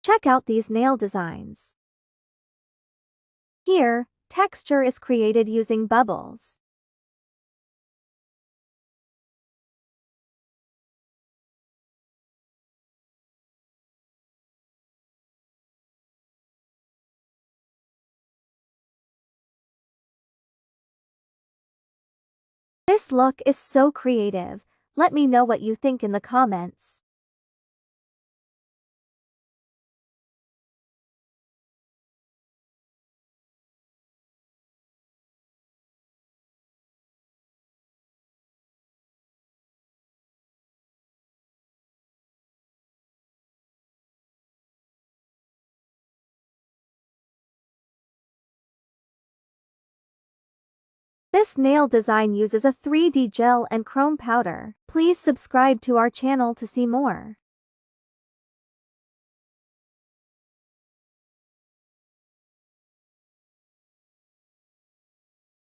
Check out these nail designs. Here, texture is created using bubbles. This look is so creative. Let me know what you think in the comments. This nail design uses a 3D gel and chrome powder. Please subscribe to our channel to see more.